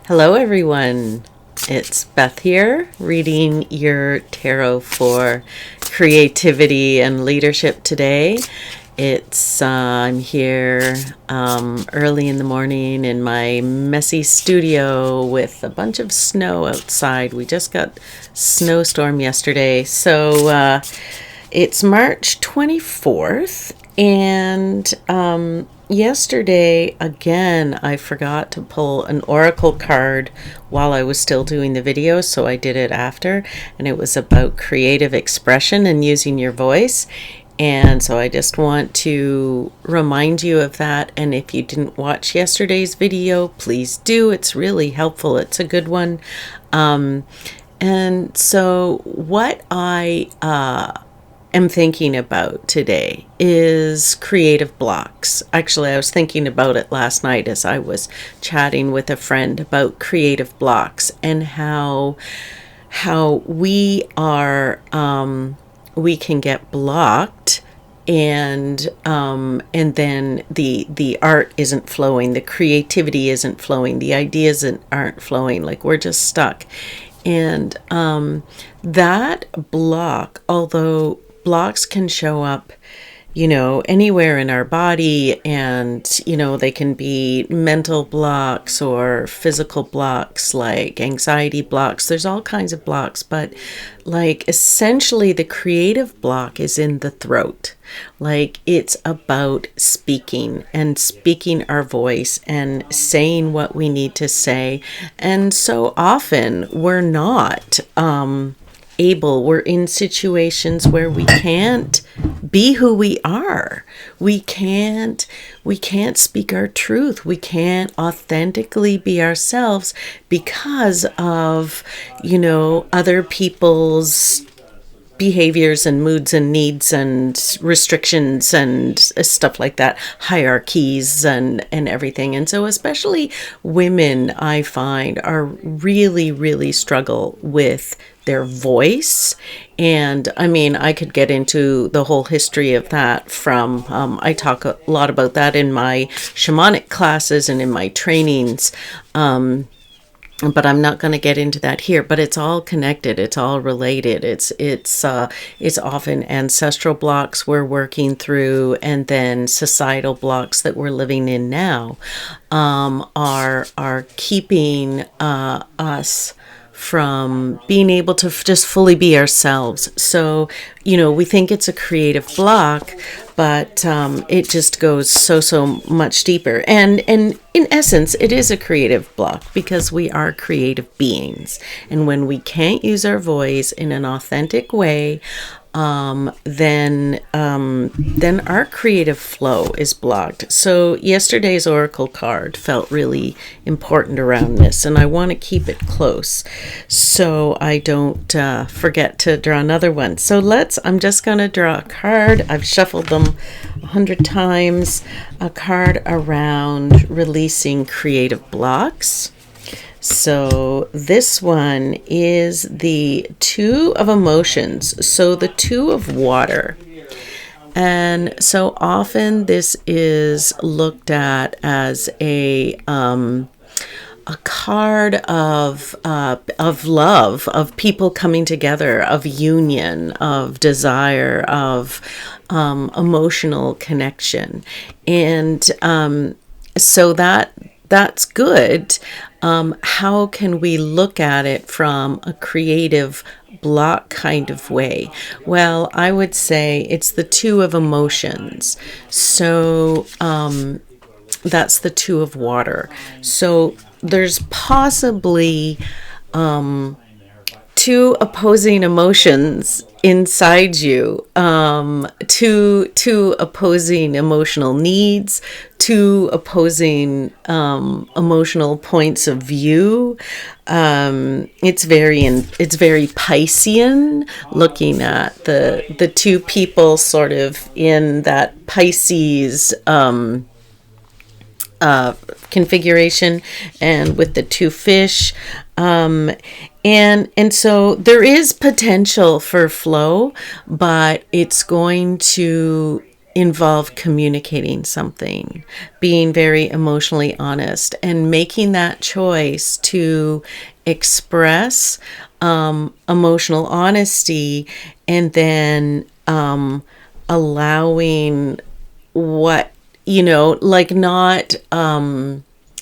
Hello, everyone. It's Beth here, reading your tarot for creativity and leadership today. I'm here early in the morning in my messy studio with a bunch of snow outside. We just got snowstorm yesterday, so it's March 24th, and yesterday, again, I forgot to pull an oracle card while I was still doing the video, so I did it after, and it was about creative expression and using your voice. And so I just want to remind you of that. And if you didn't watch yesterday's video, please do. It's really helpful. It's a good one. And so what I am thinking about today is creative blocks. Actually, I was thinking about it last night as I was chatting with a friend about creative blocks and how we can get blocked, and then the art isn't flowing, the creativity isn't flowing, the ideas aren't flowing, like we're just stuck. And that block, although blocks can show up, anywhere in our body, and, they can be mental blocks or physical blocks, like anxiety blocks. There's all kinds of blocks, but like essentially the creative block is in the throat. Like it's about speaking and speaking our voice and saying what we need to say. And so often we're not, we're in situations where we can't be who we are. We can't speak our truth. We can't authentically be ourselves because of, other people's behaviors and moods and needs and restrictions and stuff like that, hierarchies and everything. And so especially women, I find, are really struggle with their voice. And I mean, I could get into the whole history of that from, I talk a lot about that in my shamanic classes and in my trainings. But I'm not going to get into that here, but it's all connected. It's all related. It's often ancestral blocks we're working through, and then societal blocks that we're living in now, are keeping, us from being able to just fully be ourselves. So, we think it's a creative block, but it just goes so much deeper. And in essence, it is a creative block because we are creative beings. And when we can't use our voice in an authentic way, then our creative flow is blocked. So yesterday's oracle card felt really important around this, and I want to keep it close so I don't forget to draw another one. So I'm just going to draw a card. I've shuffled them 100 times, a card around releasing creative blocks. So this one is the Two of Emotions. So the Two of Water. And so often this is looked at as a card of love, of people coming together, of union, of desire, of emotional connection. And so that's good. How can we look at it from a creative block kind of way? Well, I would say it's the Two of Emotions. So that's the Two of Water. So there's possibly two opposing emotions inside you, two opposing emotional needs, two opposing emotional points of view. It's very Piscean, looking at the two people sort of in that Pisces configuration, and with the two fish. And so there is potential for flow, but it's going to involve communicating something, being very emotionally honest, and making that choice to express emotional honesty, and then allowing what, like not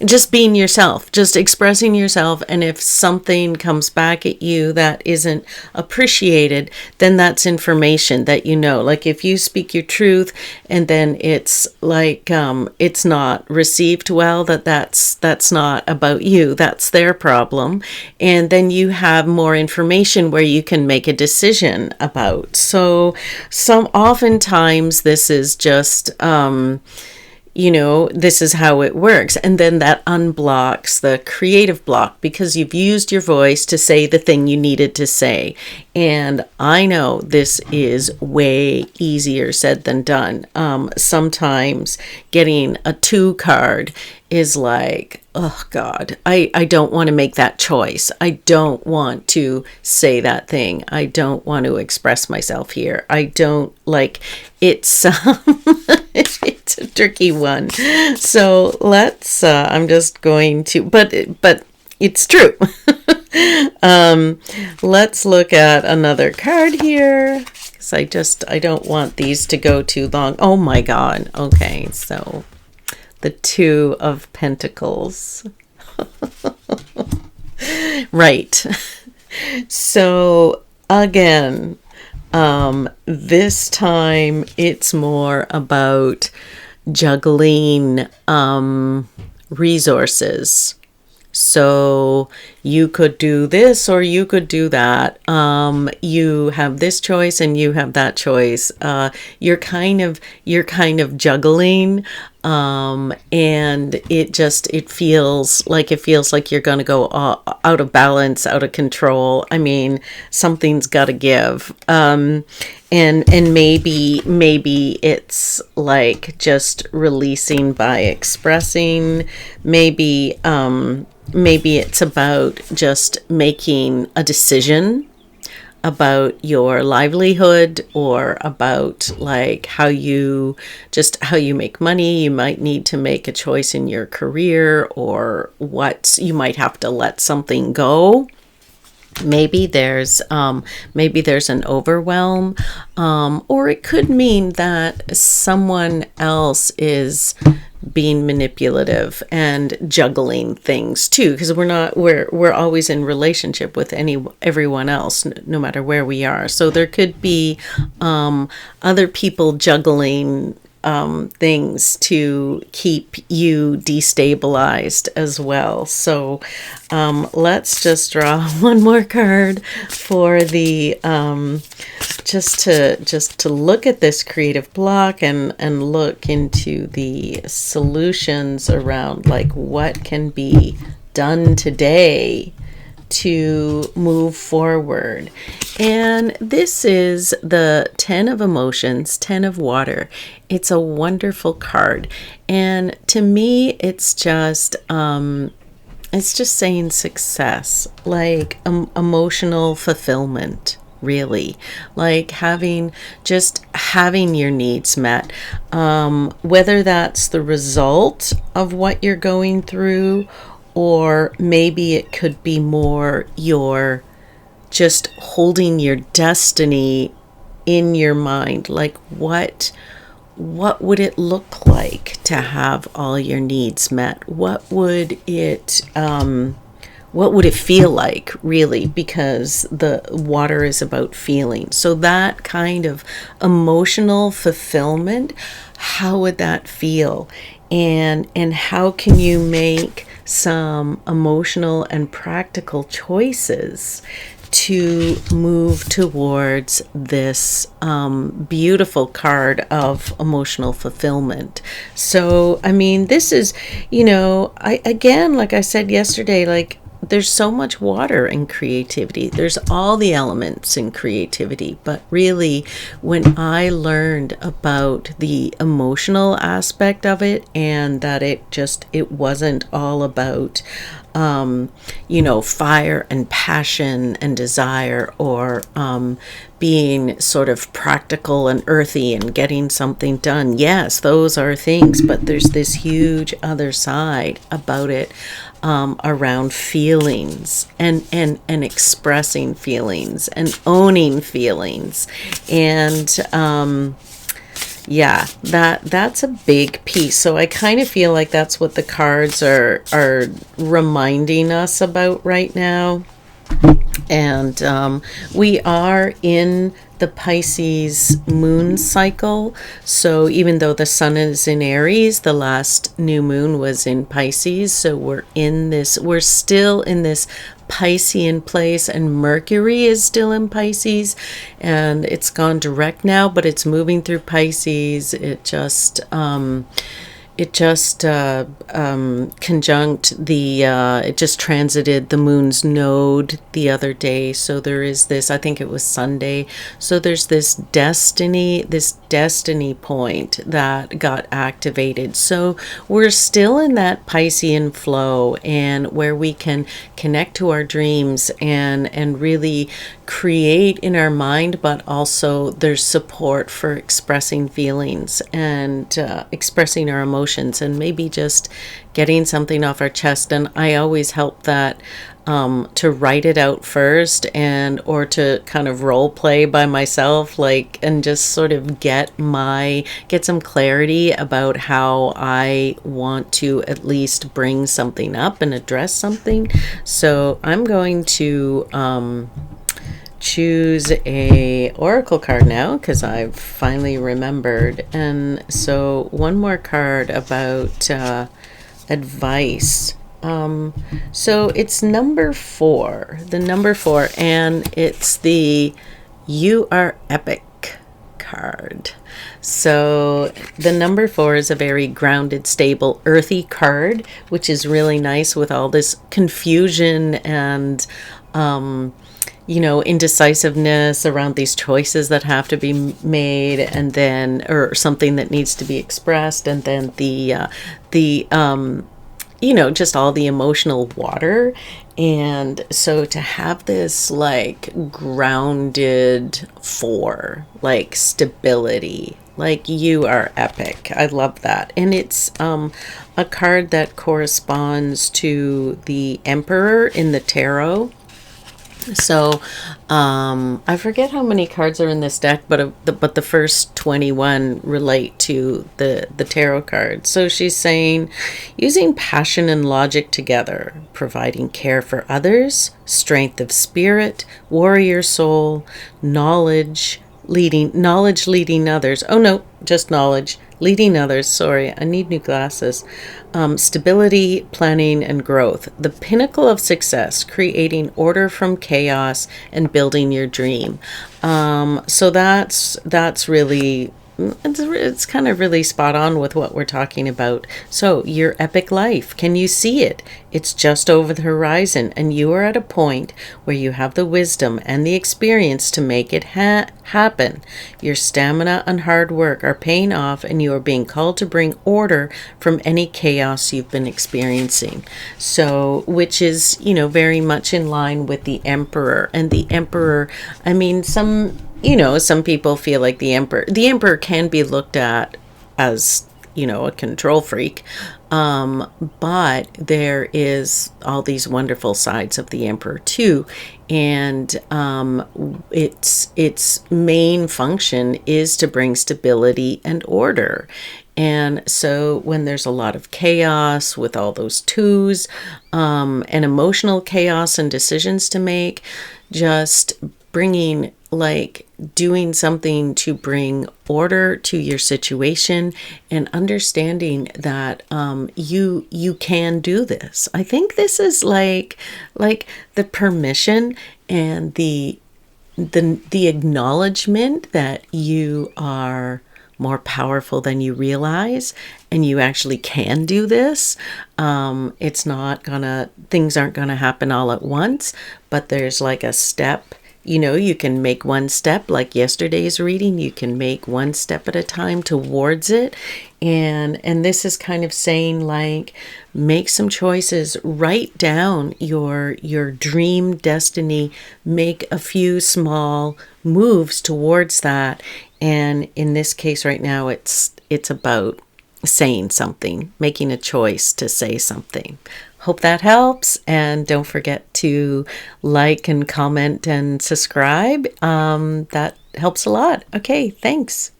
just being yourself, just expressing yourself. And if something comes back at you that isn't appreciated, then that's information that like if you speak your truth and then it's like it's not received well, that's not about you, that's their problem, and then you have more information where you can make a decision about. So oftentimes this is just this is how it works. And then that unblocks the creative block because you've used your voice to say the thing you needed to say. And I know this is way easier said than done. Sometimes getting a 2 card is like, oh God, I don't want to make that choice. I don't want to say that thing. I don't want to express myself here. I don't like it's it's a tricky one. So let's I'm just going to but it's true. Let's look at another card here because I don't want these to go too long. Oh my God. Okay, so the 2 of Pentacles. Right. So again, this time it's more about juggling resources. So you could do this or you could do that. You have this choice and you have that choice. You're kind of juggling, and it feels like you're going to go out of balance, out of control. I mean, something's got to give. And maybe it's like just releasing by expressing. Maybe it's about just making a decision about your livelihood or about like how you make money. You might need to make a choice in your career, or you might have to let something go. Maybe there's an overwhelm, or it could mean that someone else is being manipulative and juggling things too, because we're always in relationship with everyone else, no matter where we are. So there could be other people juggling things to keep you destabilized as well. So let's just draw one more card for the just to look at this creative block and look into the solutions around like what can be done today to move forward. And this is the 10 of emotions, 10 of water. It's a wonderful card. And to me, it's just saying success, like emotional fulfillment, really, like having your needs met, whether that's the result of what you're going through, or maybe it could be more your just holding your destiny in your mind. Like what would it look like to have all your needs met? What would it feel like, really? Because the water is about feeling. So that kind of emotional fulfillment, how would that feel? And how can you make some emotional and practical choices to move towards this beautiful card of emotional fulfillment? So, I mean, this is, like I said yesterday, like there's so much water in creativity. There's all the elements in creativity. But really, when I learned about the emotional aspect of it, and that it wasn't all about fire and passion and desire, or being sort of practical and earthy and getting something done. Yes, those are things, but there's this huge other side about it, around feelings and expressing feelings and owning feelings. And yeah, that's a big piece. So I kind of feel like that's what the cards are reminding us about right now. And we are in the Pisces moon cycle. So even though the sun is in Aries, the last new moon was in Pisces. So we're still in this Piscean place, and Mercury is still in Pisces, and it's gone direct now, but it's moving through Pisces. It just conjunct it just transited the moon's node the other day. So there is this, I think it was Sunday. So there's this destiny point that got activated. So we're still in that Piscean flow, and where we can connect to our dreams and really create in our mind, but also there's support for expressing feelings and expressing our emotions, and maybe just getting something off our chest. And I always help that to write it out first, or to kind of role play by myself, and just sort of get some clarity about how I want to at least bring something up and address something. So I'm going to choose a oracle card now, because I've finally remembered. And so one more card about advice. So it's number 4, and it's the "You Are Epic" card. So the number 4 is a very grounded, stable, earthy card, which is really nice with all this confusion and indecisiveness around these choices that have to be made, and then, or something that needs to be expressed, and then just all the emotional water. And so to have this grounded 4, stability, you are epic. I love that. And it's a card that corresponds to the Emperor in the tarot. So I forget how many cards are in this deck, but the first 21 relate to the tarot card. So she's saying, using passion and logic together, providing care for others, strength of spirit, warrior soul, knowledge leading others. Oh no, just knowledge. Leading others, sorry, I need new glasses. Stability, planning, and growth. The pinnacle of success, creating order from chaos and building your dream. So that's really, it's kind of really spot on with what we're talking about. So your epic life, can you see it? It's just over the horizon, and you are at a point where you have the wisdom and the experience to make it happen. Your stamina and hard work are paying off, and you are being called to bring order from any chaos you've been experiencing. So, which is, very much in line with the Emperor. And the Emperor, I mean, some people feel like the Emperor can be looked at as, a control freak. But there is all these wonderful sides of the Emperor too. And its main function is to bring stability and order. And so when there's a lot of chaos with all those twos, and emotional chaos and decisions to make, just bringing doing something to bring order to your situation, and understanding that you can do this. I think this is like the permission and the acknowledgement that you are more powerful than you realize, and you actually can do this. Things aren't gonna happen all at once, but there's like a step. You can make one step, like yesterday's reading. You can make one step at a time towards it. And this is kind of saying, like, make some choices, write down your dream destiny, make a few small moves towards that. And in this case right now, it's about saying something, making a choice to say something. Hope that helps. And don't forget to like and comment and subscribe. That helps a lot. Okay, thanks.